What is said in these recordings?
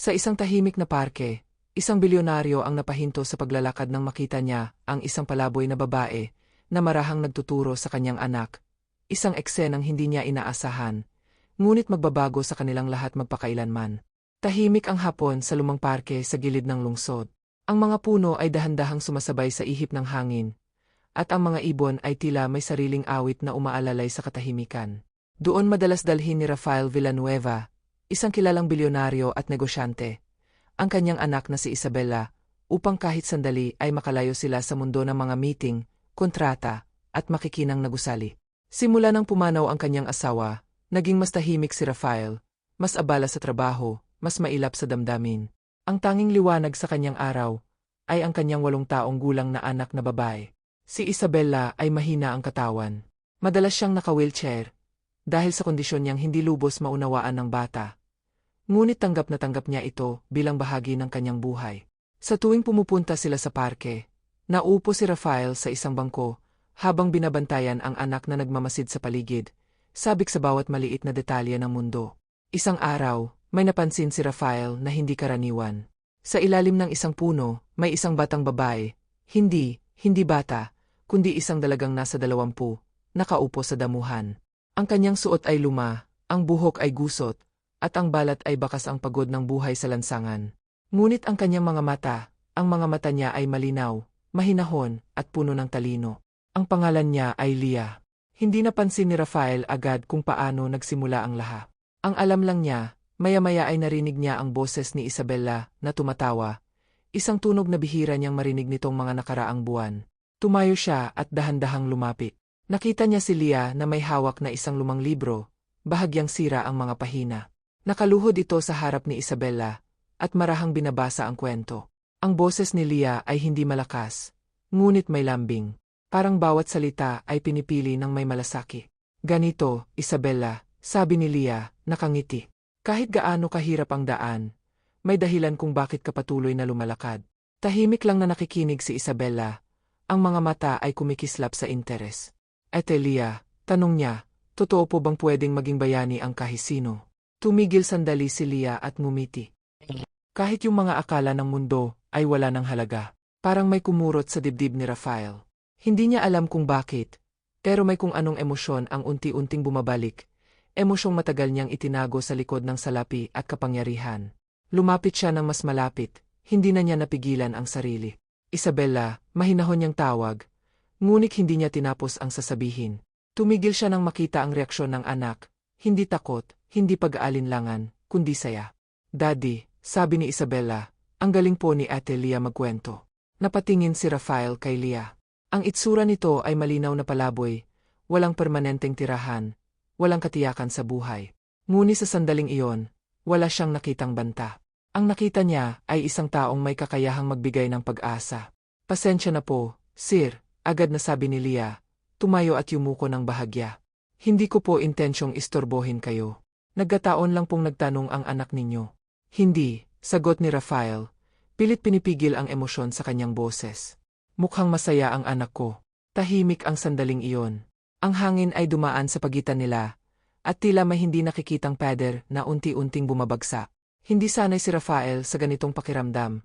Sa isang tahimik na parke, isang bilyonaryo ang napahinto sa paglalakad nang makita niya ang isang palaboy na babae na marahang nagtuturo sa kanyang anak. Isang eksenang hindi niya inaasahan, ngunit magbabago sa kanilang lahat magpakailanman. Tahimik ang hapon sa lumang parke sa gilid ng lungsod. Ang mga puno ay dahan-dahang sumasabay sa ihip ng hangin, at ang mga ibon ay tila may sariling awit na umaalalay sa katahimikan. Doon madalas dalhin ni Rafael Villanueva, isang kilalang bilyonaryo at negosyante, ang kanyang anak na si Isabela, upang kahit sandali ay makalayo sila sa mundo ng mga meeting, kontrata, at makikinang na gusali. Simula nang pumanaw ang kanyang asawa, naging mas tahimik si Rafael, mas abala sa trabaho, mas mailap sa damdamin. Ang tanging liwanag sa kanyang araw ay ang kanyang 8 taong gulang na anak na babae. Si Isabela ay mahina ang katawan. Madalas siyang naka-wheelchair dahil sa kondisyon niyang hindi lubos maunawaan ng bata. Ngunit tanggap na tanggap niya ito bilang bahagi ng kanyang buhay. Sa tuwing pumupunta sila sa parke, nauupo si Rafael sa isang bangko habang binabantayan ang anak na nagmamasid sa paligid, sabik sa bawat maliit na detalye ng mundo. Isang araw, may napansin si Rafael na hindi karaniwan. Sa ilalim ng isang puno, may isang batang babae, hindi bata, kundi isang dalagang nasa 20, nakaupo sa damuhan. Ang kanyang suot ay luma, ang buhok ay gusot, at ang balat ay bakas ang pagod ng buhay sa lansangan. Ngunit ang kanyang mga mata niya ay malinaw, mahinahon, at puno ng talino. Ang pangalan niya ay Lia. Hindi napansin ni Rafael agad kung paano nagsimula ang lahat. Ang alam lang niya, maya-maya ay narinig niya ang boses ni Isabela na tumatawa, isang tunog na bihira niyang marinig nitong mga nakaraang buwan. Tumayo siya at dahan-dahang lumapit. Nakita niya si Lia na may hawak na isang lumang libro, bahagyang sira ang mga pahina. Nakaluhod ito sa harap ni Isabela, at marahang binabasa ang kwento. Ang boses ni Lia ay hindi malakas, ngunit may lambing. Parang bawat salita ay pinipili ng may malasaki. Ganito, Isabela, sabi ni Lia, nakangiti. Kahit gaano kahirap ang daan, may dahilan kung bakit ka patuloy na lumalakad. Tahimik lang na nakikinig si Isabela. Ang mga mata ay kumikislap sa interes. Ate Lia, tanong niya, totoo po bang pwedeng maging bayani ang kahit sino? Tumigil sandali si Lia at ngumiti. Kahit yung mga akala ng mundo ay wala ng halaga. Parang may kumurot sa dibdib ni Rafael. Hindi niya alam kung bakit, pero may kung anong emosyon ang unti-unting bumabalik. Emosyong matagal niyang itinago sa likod ng salapi at kapangyarihan. Lumapit siya ng mas malapit, hindi na niya napigilan ang sarili. Isabela, mahinahon niyang tawag, ngunit hindi niya tinapos ang sasabihin. Tumigil siya nang makita ang reaksyon ng anak, hindi takot, hindi pag-aalinlangan, kundi saya. Daddy, sabi ni Isabela, ang galing po ni Ate Lia magkwento. Napatingin si Rafael kay Lia. Ang itsura nito ay malinaw na palaboy, walang permanenteng tirahan, walang katiyakan sa buhay. Ngunit sa sandaling iyon, wala siyang nakitang banta. Ang nakita niya ay isang taong may kakayahang magbigay ng pag-asa. Pasensya na po, sir, agad na sabi ni Lia, tumayo at yumuko ng bahagya. Hindi ko po intensyong istorbohin kayo. Nagkataon lang pong nagtanong ang anak ninyo. Hindi, sagot ni Rafael, pilit pinipigil ang emosyon sa kanyang boses. Mukhang masaya ang anak ko. Tahimik ang sandaling iyon. Ang hangin ay dumaan sa pagitan nila, at tila may hindi nakikitang pader na unti-unting bumabagsak. Hindi sanay si Rafael sa ganitong pakiramdam,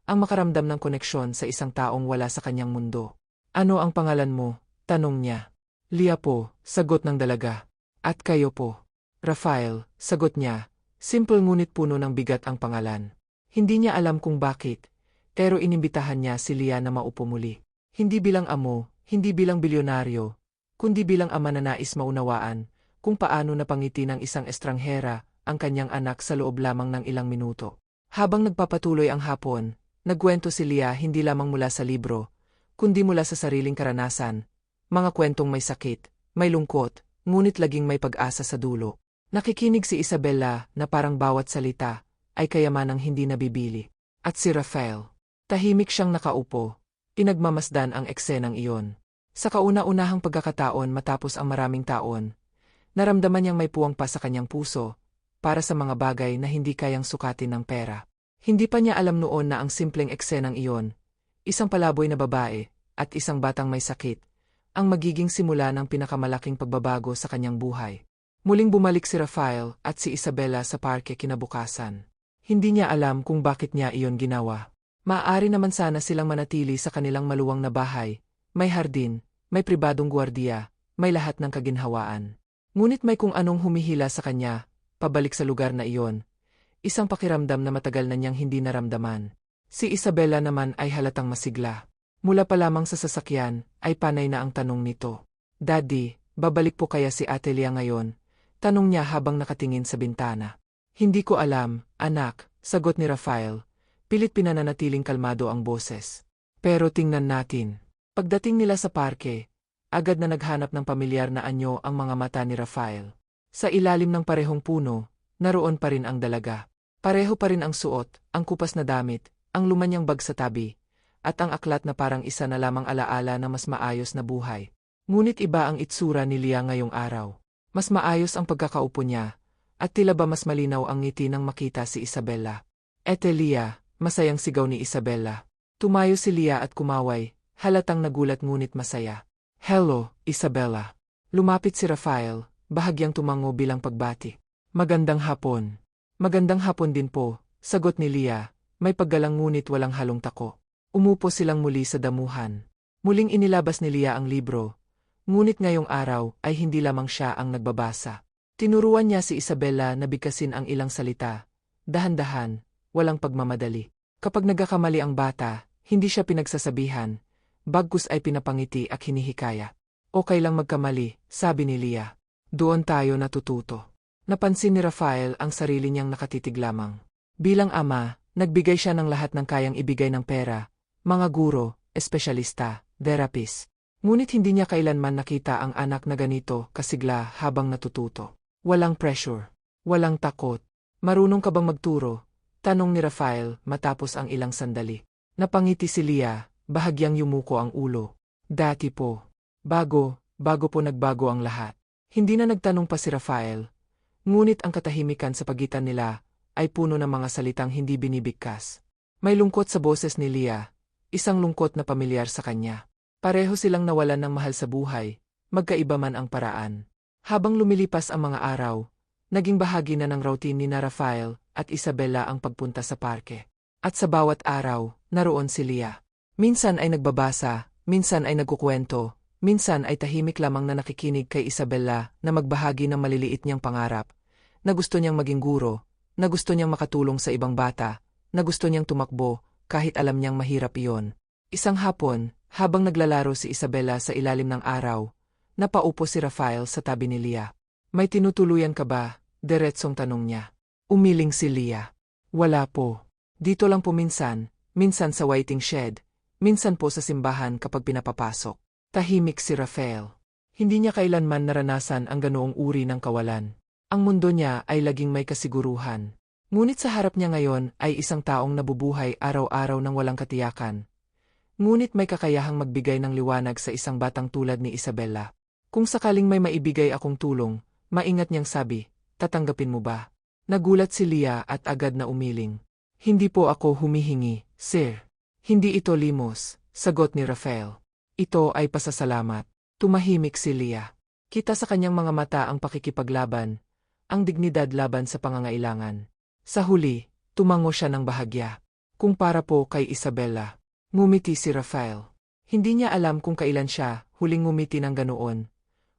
ang makaramdam ng koneksyon sa isang taong wala sa kanyang mundo. Ano ang pangalan mo? Tanong niya. Lia po, sagot ng dalaga. At kayo po? Rafael, sagot niya. Simple ngunit puno ng bigat ang pangalan. Hindi niya alam kung bakit, pero inimbitahan niya si Lia na maupo muli. Hindi bilang amo, hindi bilang bilyonaryo, kundi bilang ama na nais maunawaan kung paano napangiti ng isang estranghera ang kanyang anak sa loob lamang ng ilang minuto. Habang nagpapatuloy ang hapon, nagkwento si Lia hindi lamang mula sa libro, kundi mula sa sariling karanasan, mga kwentong may sakit, may lungkot, ngunit laging may pag-asa sa dulo. Nakikinig si Isabela na parang bawat salita ay kayamanang hindi nabibili. At si Rafael, tahimik siyang nakaupo, pinagmamasdan ang eksenang iyon. Sa kauna-unahang pagkakataon matapos ang maraming taon, naramdaman niyang may puwang pa sa kanyang puso, para sa mga bagay na hindi kayang sukatin ng pera. Hindi pa niya alam noon na ang simpleng eksenang iyon, isang palaboy na babae, at isang batang may sakit, ang magiging simula ng pinakamalaking pagbabago sa kanyang buhay. Muling bumalik si Rafael at si Isabela sa parke kinabukasan. Hindi niya alam kung bakit niya iyon ginawa. Maaari naman sana silang manatili sa kanilang maluwang na bahay. May hardin, may pribadong gwardiya, may lahat ng kaginhawaan. Ngunit may kung anong humihila sa kanya, pabalik sa lugar na iyon. Isang pakiramdam na matagal na niyang hindi naramdaman. Si Isabela naman ay halatang masigla. Mula pa lamang sa sasakyan, ay panay na ang tanong nito. Daddy, babalik po kaya si Ate Lia ngayon? Tanong niya habang nakatingin sa bintana. Hindi ko alam, anak, sagot ni Rafael. Pilit pinananatiling kalmado ang boses. Pero tingnan natin. Pagdating nila sa parke, agad na naghanap ng pamilyar na anyo ang mga mata ni Rafael. Sa ilalim ng parehong puno, naroon pa rin ang dalaga. Pareho pa rin ang suot, ang kupas na damit, ang lumanyang bag sa tabi, at ang aklat na parang isa na lamang alaala na mas maayos na buhay. Ngunit iba ang itsura ni Lia ngayong araw. Mas maayos ang pagkakaupo niya, at tila ba mas malinaw ang ngiti nang makita si Isabela. Ete Lia, masayang sigaw ni Isabela. Tumayo si Lia at kumaway, halatang nagulat ngunit masaya. Hello, Isabela. Lumapit si Rafael, bahagyang tumango bilang pagbati. Magandang hapon. Magandang hapon din po, sagot ni Lia, may paggalang ngunit walang halong tako. Umupo silang muli sa damuhan. Muling inilabas ni Lia ang libro. Ngunit ngayong araw ay hindi lamang siya ang nagbabasa. Tinuruan niya si Isabela na bigkasin ang ilang salita. Dahan-dahan, walang pagmamadali. Kapag nagkakamali ang bata, hindi siya pinagsasabihan. Bagkus ay pinapangiti at hinihikaya. Okay lang magkamali, sabi ni Lia. Doon tayo natututo. Napansin ni Rafael ang sarili niyang nakatitig lamang. Bilang ama, nagbigay siya ng lahat ng kayang ibigay ng pera, mga guro, espesyalista, therapist. Ngunit hindi niya kailanman nakita ang anak na ganito kasigla habang natututo. Walang pressure. Walang takot. Marunong ka bang magturo? Tanong ni Rafael matapos ang ilang sandali. Napangiti si Lia, bahagyang yumuko ang ulo. Dati po. Bago po nagbago ang lahat. Hindi na nagtanong pa si Rafael. Ngunit ang katahimikan sa pagitan nila ay puno ng mga salitang hindi binibigkas. May lungkot sa boses ni Lia, isang lungkot na pamilyar sa kanya. Pareho silang nawalan ng mahal sa buhay, magkaiba man ang paraan. Habang lumilipas ang mga araw, naging bahagi na ng routine ni Rafael at Isabela ang pagpunta sa parke. At sa bawat araw, naroon si Lia. Minsan ay nagbabasa, minsan ay nagkukwento, minsan ay tahimik lamang na nakikinig kay Isabela na magbahagi ng maliliit niyang pangarap, na gusto niyang maging guro, na gusto niyang makatulong sa ibang bata, na gusto niyang tumakbo kahit alam niyang mahirap iyon. Isang hapon, habang naglalaro si Isabela sa ilalim ng araw, napaupo si Rafael sa tabi ni Lia. May tinutuluyan ka ba? Diretsong tanong niya. Umiling si Lia. Wala po. Dito lang po minsan sa waiting shed, minsan po sa simbahan kapag pinapapasok. Tahimik si Rafael. Hindi niya kailanman naranasan ang ganoong uri ng kawalan. Ang mundo niya ay laging may kasiguruhan. Ngunit sa harap niya ngayon ay isang taong nabubuhay araw-araw ng walang katiyakan. Ngunit may kakayahang magbigay ng liwanag sa isang batang tulad ni Isabela. Kung sakaling may maibigay akong tulong, maingat niyang sabi, tatanggapin mo ba? Nagulat si Lia at agad na umiling. Hindi po ako humihingi, sir. Hindi ito limos, sagot ni Rafael. Ito ay pasasalamat. Tumahimik si Lia. Kita sa kanyang mga mata ang pakikipaglaban, ang dignidad laban sa pangangailangan. Sa huli, tumango siya ng bahagya. Kung para po kay Isabela. Ngumiti si Rafael. Hindi niya alam kung kailan siya huling ngumiti ng ganoon.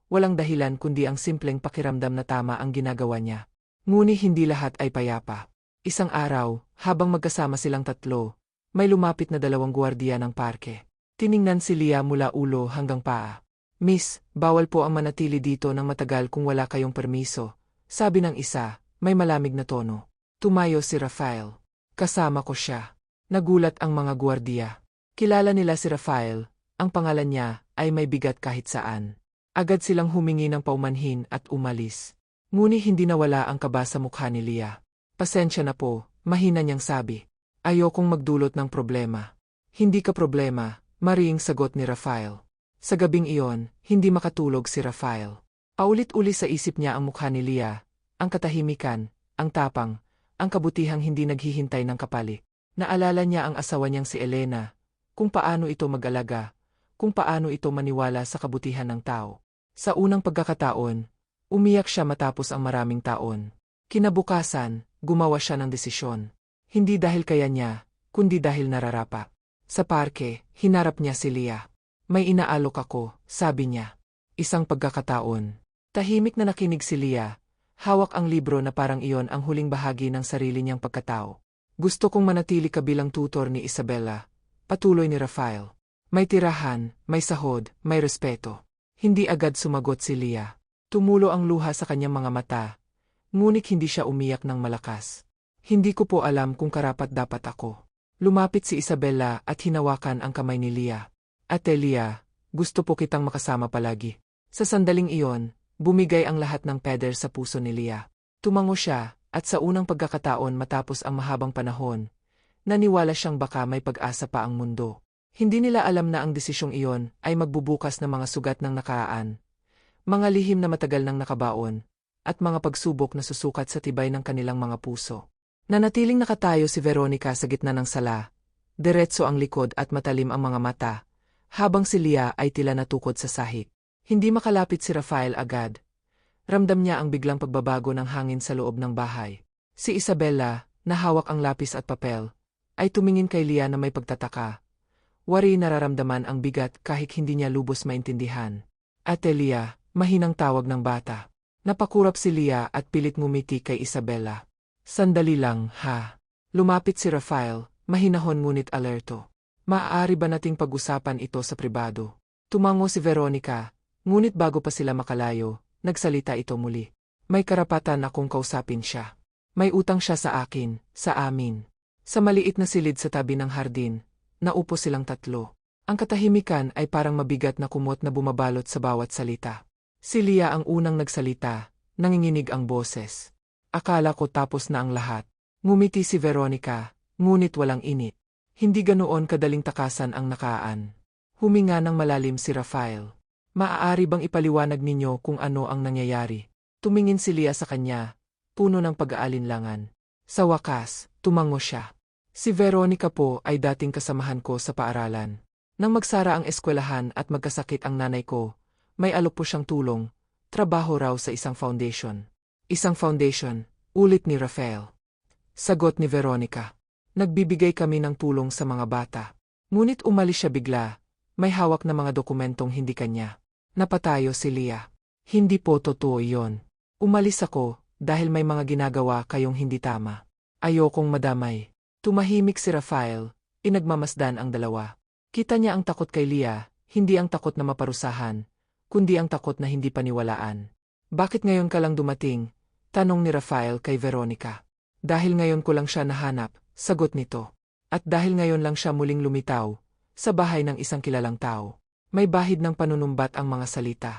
Walang dahilan kundi ang simpleng pakiramdam na tama ang ginagawa niya. Ngunit hindi lahat ay payapa. Isang araw, habang magkasama silang tatlo, may lumapit na dalawang gwardiya ng parke. Tiningnan si Lia mula ulo hanggang paa. Miss, bawal po ang manatili dito ng matagal kung wala kayong permiso, sabi ng isa, may malamig na tono. Tumayo si Rafael. Kasama ko siya. Nagulat ang mga gwardiya. Kilala nila si Rafael, ang pangalan niya ay may bigat kahit saan. Agad silang humingi ng paumanhin at umalis. Ngunit hindi nawala ang kaba sa mukha ni Lia. Pasensya na po, mahina niyang sabi. Ayokong magdulot ng problema. Hindi ka problema, mariing sagot ni Rafael. Sa gabing iyon, hindi makatulog si Rafael. Paulit-uli sa isip niya ang mukha ni Lia, ang katahimikan, ang tapang, ang kabutihang hindi naghihintay ng kapalit. Naalala niya ang asawa niyang si Elena, kung paano ito mag-alaga, kung paano ito maniwala sa kabutihan ng tao. Sa unang pagkakataon, umiyak siya matapos ang maraming taon. Kinabukasan, gumawa siya ng desisyon. Hindi dahil kaya niya, kundi dahil nararapa. Sa parke, hinarap niya si Leah. May inaalok ako, sabi niya. Isang pagkakataon. Tahimik na nakinig si Leah. Hawak ang libro na parang iyon ang huling bahagi ng sarili niyang pagkatao. Gusto kong manatili kabilang tutor ni Isabella. Patuloy ni Rafael. May tirahan, may sahod, may respeto. Hindi agad sumagot si Leah. Tumulo ang luha sa kanyang mga mata. Ngunit hindi siya umiyak ng malakas. Hindi ko po alam kung karapat-dapat ako. Lumapit si Isabella at hinawakan ang kamay ni Leah. Ate Leah, gusto po kitang makasama palagi. Sa sandaling iyon, bumigay ang lahat ng peder sa puso ni Leah. Tumango siya, at sa unang pagkakataon matapos ang mahabang panahon, naniwala siyang baka may pag-asa pa ang mundo. Hindi nila alam na ang desisyong iyon ay magbubukas ng mga sugat ng nakaraan, mga lihim na matagal nang nakabaon, at mga pagsubok na susukat sa tibay ng kanilang mga puso. Nanatiling nakatayo si Veronica sa gitna ng sala, diretso ang likod at matalim ang mga mata, habang si Leah ay tila natukod sa sahig. Hindi makalapit si Rafael agad. Ramdam niya ang biglang pagbabago ng hangin sa loob ng bahay. Si Isabella, na hawak ang lapis at papel, ay tumingin kay Leah na may pagtataka. Wari nararamdaman ang bigat kahit hindi niya lubos maintindihan. Ate Leah, mahinang tawag ng bata. Napakurap si Leah at pilit ngumiti kay Isabella. Sandali lang, ha? Lumapit si Rafael, mahinahon ngunit alerto. Maaari ba nating pag-usapan ito sa pribado? Tumango si Veronica, ngunit bago pa sila makalayo, nagsalita ito muli. May karapatan akong kausapin siya. May utang siya sa akin, sa amin. Sa maliit na silid sa tabi ng hardin, naupo silang tatlo. Ang katahimikan ay parang mabigat na kumot na bumabalot sa bawat salita. Si Leah ang unang nagsalita, nanginginig ang boses. Akala ko tapos na ang lahat. Ngumiti si Veronica, ngunit walang init. Hindi ganoon kadaling takasan ang nakaan. Huminga ng malalim si Rafael. Maaari bang ipaliwanag ninyo kung ano ang nangyayari? Tumingin si Leah sa kanya, puno ng pag-aalinlangan. Sa wakas, tumango siya. Si Veronica po ay dating kasamahan ko sa paaralan. Nang magsara ang eskwelahan at magkasakit ang nanay ko, may alok po siyang tulong, trabaho raw sa isang foundation. Isang foundation, ulit ni Rafael. Sagot ni Veronica. Nagbibigay kami ng tulong sa mga bata. Ngunit umalis siya bigla, may hawak na mga dokumentong hindi kanya. Napatayo si Leah. Hindi po totoo iyon. Umalis ako, dahil may mga ginagawa kayong hindi tama. Ayokong madamay. Tumahimik si Rafael, inagmamasdan ang dalawa. Kita niya ang takot kay Leah, hindi ang takot na maparusahan, kundi ang takot na hindi paniwalaan. Bakit ngayon ka lang dumating? Tanong ni Rafael kay Veronica. Dahil ngayon ko lang siya nahanap, sagot nito. At dahil ngayon lang siya muling lumitaw, sa bahay ng isang kilalang tao. May bahid ng panunumbat ang mga salita.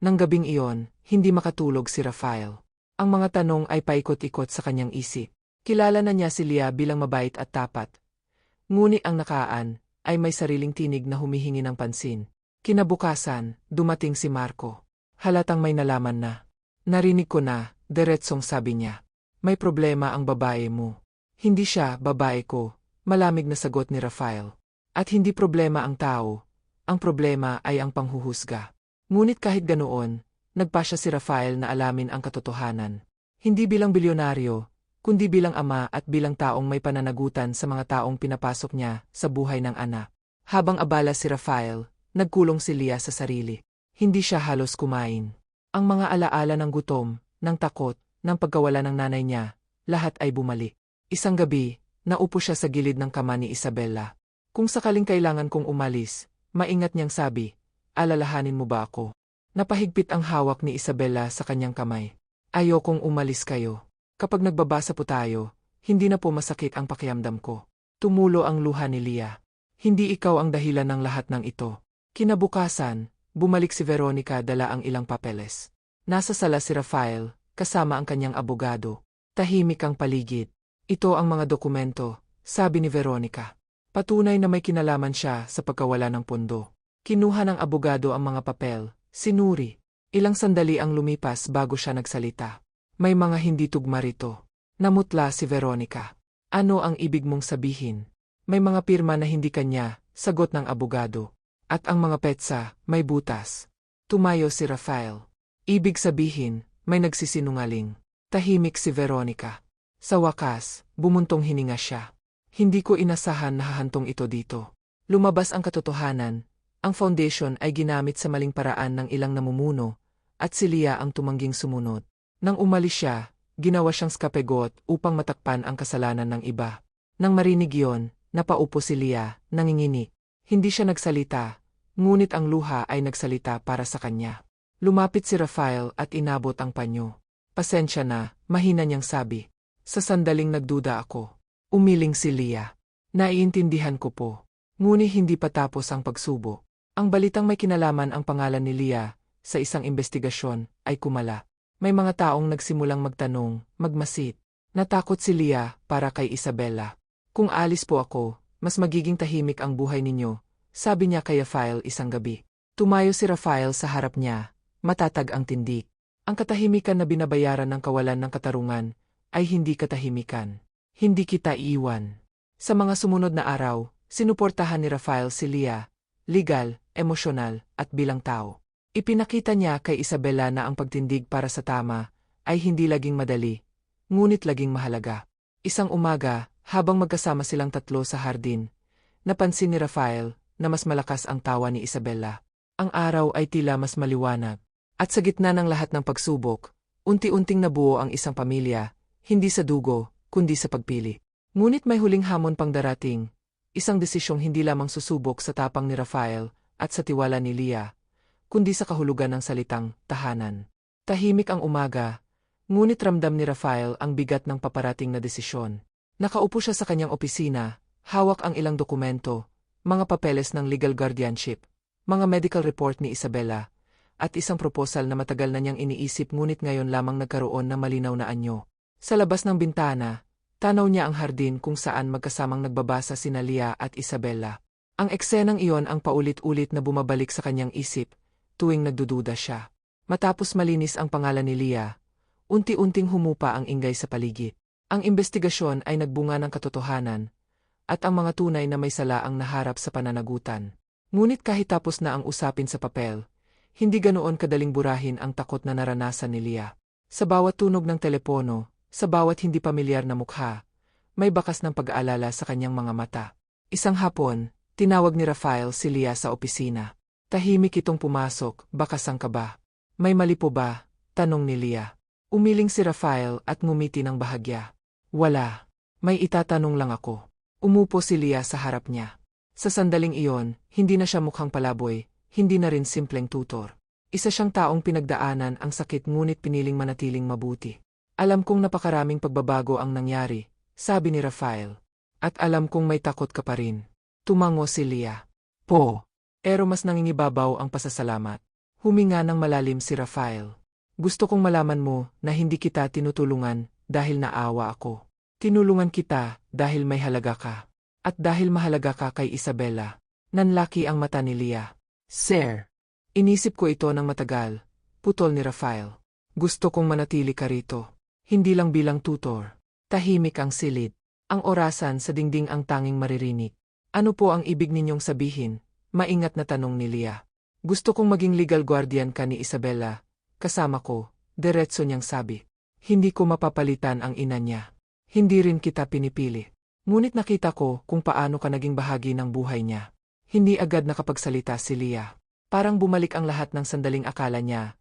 Nang gabing iyon, hindi makatulog si Rafael. Ang mga tanong ay paikot-ikot sa kanyang isip. Kilala na niya si Leah bilang mabait at tapat. Ngunit ang nakaan ay may sariling tinig na humihingi ng pansin. Kinabukasan, dumating si Marco. Halatang may nalaman na. Narinig ko na, diretsong sabi niya. May problema ang babae mo. Hindi siya, babae ko, malamig na sagot ni Rafael. At hindi problema ang tao. Ang problema ay ang panghuhusga. Ngunit kahit ganoon, nagpasya si Rafael na alamin ang katotohanan. Hindi bilang bilyonaryo, kundi bilang ama at bilang taong may pananagutan sa mga taong pinapasok niya sa buhay ng anak. Habang abala si Rafael, nagkulong si Leah sa sarili. Hindi siya halos kumain. Ang mga alaala ng gutom, ng takot, ng pagkawala ng nanay niya, lahat ay bumalik. Isang gabi, naupo siya sa gilid ng kama ni Isabella. Kung sakaling kailangan kong umalis, maingat niyang sabi, alalahanin mo ba ako? Napahigpit ang hawak ni Isabella sa kanyang kamay. Ayokong umalis kayo. Kapag nagbabasa po tayo, hindi na po masakit ang pakiramdam ko. Tumulo ang luha ni Leah. Hindi ikaw ang dahilan ng lahat ng ito. Kinabukasan, bumalik si Veronica dala ang ilang papeles. Nasa sala si Rafael, kasama ang kanyang abogado. Tahimik ang paligid. Ito ang mga dokumento, sabi ni Veronica. Patunay na may kinalaman siya sa pagkawala ng pondo. Kinuha ng abogado ang mga papel, sinuri. Ilang sandali ang lumipas bago siya nagsalita. May mga hindi tugma rito. Namutla si Veronica. Ano ang ibig mong sabihin? May mga pirma na hindi kanya, sagot ng abogado. At ang mga petsa, may butas. Tumayo si Rafael. Ibig sabihin, may nagsisinungaling. Tahimik si Veronica. Sa wakas, bumuntong hininga siya. Hindi ko inasahan na hahantong ito dito. Lumabas ang katotohanan. Ang foundation ay ginamit sa maling paraan ng ilang namumuno, at si Leah ang tumangging sumunod. Nang umalis siya, ginawa siyang skapegot upang matakpan ang kasalanan ng iba. Nang marinig yon, napaupo si Leah, nanginginig. Hindi siya nagsalita, ngunit ang luha ay nagsalita para sa kanya. Lumapit si Rafael at inabot ang panyo. Pasensya na, mahina niyang sabi. Sa sandaling nagduda ako. Umiling si Leah. Naiintindihan ko po. Ngunit hindi pa tapos ang pagsubo. Ang balitang may kinalaman ang pangalan ni Leah sa isang investigasyon ay kumala. May mga taong nagsimulang magtanong, magmasid. Natakot si Leah para kay Isabela. Kung alis po ako, mas magiging tahimik ang buhay ninyo, sabi niya kay Rafael isang gabi. Tumayo si Rafael sa harap niya, matatag ang tindig. Ang katahimikan na binabayaran ng kawalan ng katarungan ay hindi katahimikan. Hindi kita iiwan. Sa mga sumunod na araw, sinuportahan ni Rafael si Leah, legal, emosyonal, at bilang tao. Ipinakita niya kay Isabela na ang pagtindig para sa tama ay hindi laging madali, ngunit laging mahalaga. Isang umaga, habang magkasama silang tatlo sa hardin, napansin ni Rafael na mas malakas ang tawa ni Isabela. Ang araw ay tila mas maliwanag. At sa gitna ng lahat ng pagsubok, unti-unting nabuo ang isang pamilya, hindi sa dugo, kundi sa pagpili. Ngunit may huling hamon pang darating, isang desisyong hindi lamang susubok sa tapang ni Rafael at sa tiwala ni Leah, kundi sa kahulugan ng salitang tahanan. Tahimik ang umaga, ngunit ramdam ni Rafael ang bigat ng paparating na desisyon. Nakaupo siya sa kanyang opisina, hawak ang ilang dokumento, mga papeles ng legal guardianship, mga medical report ni Isabela, at isang proposal na matagal na niyang iniisip ngunit ngayon lamang nagkaroon ng malinaw na anyo. Sa labas ng bintana, tanaw niya ang hardin kung saan magkasamang nagbabasa sina Leah at Isabela. Ang eksenang iyon ang paulit-ulit na bumabalik sa kanyang isip, tuwing nagdududa siya. Matapos malinis ang pangalan ni Leah, unti-unting humupa ang ingay sa paligid. Ang investigasyon ay nagbunga ng katotohanan, at ang mga tunay na may sala ang naharap sa pananagutan. Ngunit kahit tapos na ang usapin sa papel, hindi ganoon kadaling burahin ang takot na naranasan ni Leah. Sa bawat tunog ng telepono, sa bawat hindi pamilyar na mukha, may bakas ng pag-aalala sa kanyang mga mata. Isang hapon, tinawag ni Rafael si Leah sa opisina. Tahimik itong pumasok, bakasang ka ba? May mali po ba? Tanong ni Leah. Umiling si Rafael at ngumiti ng bahagya. Wala. May itatanong lang ako. Umupo si Leah sa harap niya. Sa sandaling iyon, hindi na siya mukhang palaboy, hindi na rin simpleng tutor. Isa siyang taong pinagdaanan ang sakit ngunit piniling manatiling mabuti. Alam kong napakaraming pagbabago ang nangyari, sabi ni Rafael. At alam kong may takot ka pa rin. Tumango si Leah. Pero mas nangingibabaw ang pasasalamat. Huminga ng malalim si Rafael. Gusto kong malaman mo na hindi kita tinutulungan dahil naawa ako. Tinulungan kita dahil may halaga ka. At dahil mahalaga ka kay Isabela. Nanlaki ang mata ni Leah. Sir. Inisip ko ito ng matagal. Putol ni Rafael. Gusto kong manatili ka rito. Hindi lang bilang tutor. Tahimik ang silid. Ang orasan sa dingding ang tanging maririnig. Ano po ang ibig ninyong sabihin? Maingat na tanong ni Leah. Gusto kong maging legal guardian ka ni Isabela. Kasama ko, diretso niyang sabi. Hindi ko mapapalitan ang ina niya. Hindi rin kita pinipili. Ngunit nakita ko kung paano ka naging bahagi ng buhay niya. Hindi agad nakapagsalita si Leah. Parang bumalik ang lahat ng sandaling akala niya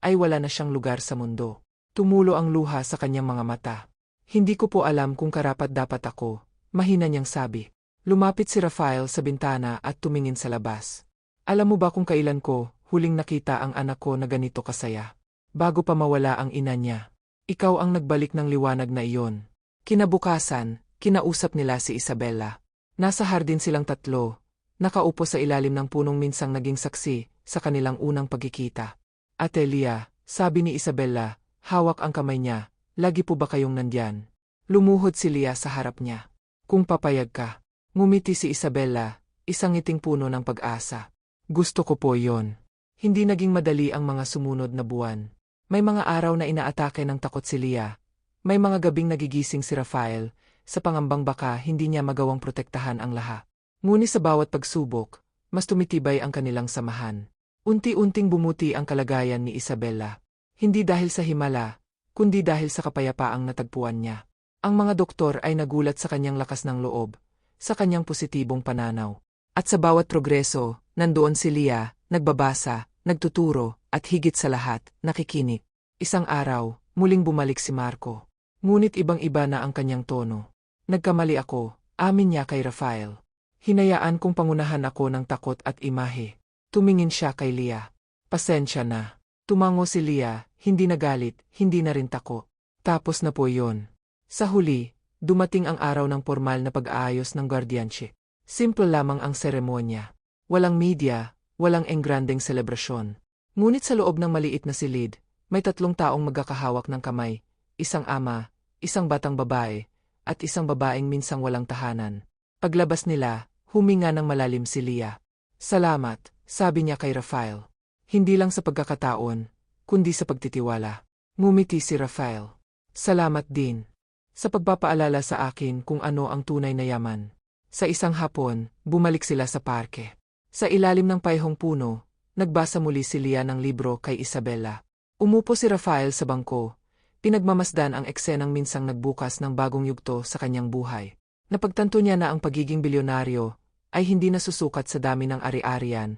ay wala na siyang lugar sa mundo. Tumulo ang luha sa kanyang mga mata. Hindi ko po alam kung karapat-dapat ako, mahina niyang sabi. Lumapit si Rafael sa bintana at tumingin sa labas. Alam mo ba kung kailan ko huling nakita ang anak ko na ganito kasaya? Bago pa mawala ang ina niya. Ikaw ang nagbalik ng liwanag na iyon. Kinabukasan, kinausap nila si Isabela. Nasa hardin silang tatlo, nakaupo sa ilalim ng punong minsang naging saksi sa kanilang unang pagkikita. Ate Leah, sabi ni Isabela, hawak ang kamay niya, lagi po ba kayong nandyan? Lumuhod si Leah sa harap niya. Kung papayag ka. Ngumiti si Isabela, isang ngiting puno ng pag-asa. Gusto ko po yon. Hindi naging madali ang mga sumunod na buwan. May mga araw na inaatake ng takot si Leah. May mga gabing nagigising si Rafael, sa pangambang baka hindi niya magawang protektahan ang lahat. Ngunit sa bawat pagsubok, mas tumitibay ang kanilang samahan. Unti-unting bumuti ang kalagayan ni Isabela. Hindi dahil sa himala, kundi dahil sa kapayapaang natagpuan niya. Ang mga doktor ay nagulat sa kanyang lakas ng loob, sa kanyang positibong pananaw. At sa bawat progreso, nandoon si Leah, nagbabasa, nagtuturo, at higit sa lahat, nakikinig. Isang araw, muling bumalik si Marco. Ngunit ibang-iba na ang kanyang tono. Nagkamali ako, amin niya kay Rafael. Hinayaan kong pangunahan ako ng takot at imahe. Tumingin siya kay Leah. Pasensya na. Tumango si Leah, hindi nagalit, hindi na rin tako. Tapos na po yon. Sa huli, dumating ang araw ng formal na pag-aayos ng guardianship. Simple lamang ang seremonya. Walang media, walang engrandeng selebrasyon. Ngunit sa loob ng maliit na silid, may 3 taong magkakahawak ng kamay, isang ama, isang batang babae, at isang babaeng minsang walang tahanan. Paglabas nila, huminga ng malalim si Leah. Salamat, sabi niya kay Rafael. Hindi lang sa pagkakataon, kundi sa pagtitiwala. Ngumiti si Rafael. Salamat din sa pagpapaalala sa akin kung ano ang tunay na yaman. Sa isang hapon, bumalik sila sa parke. Sa ilalim ng paihong puno, nagbasa muli si Leah ng libro kay Isabella. Umupo si Rafael sa bangko, pinagmamasdan ang eksenang minsang nagbukas ng bagong yugto sa kanyang buhay. Napagtanto niya na ang pagiging bilyonaryo ay hindi nasusukat sa dami ng ari-arian,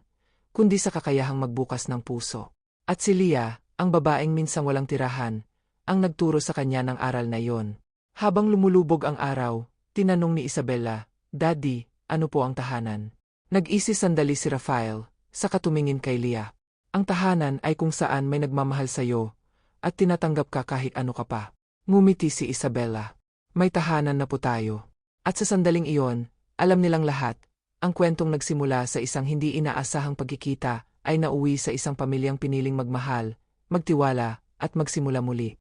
kundi sa kakayahang magbukas ng puso. At si Leah, ang babaeng minsang walang tirahan, ang nagturo sa kanya ng aral na iyon. Habang lumulubog ang araw, tinanong ni Isabella, Daddy, ano po ang tahanan? Nag-isip sandali si Rafael, saka tumingin kay Leah. Ang tahanan ay kung saan may nagmamahal sa'yo, at tinatanggap ka kahit ano ka pa. Ngumiti si Isabella. May tahanan na po tayo. At sa sandaling iyon, alam nilang lahat, ang kwentong nagsimula sa isang hindi inaasahang pagkikita ay nauwi sa isang pamilyang piniling magmahal, magtiwala, at magsimula muli.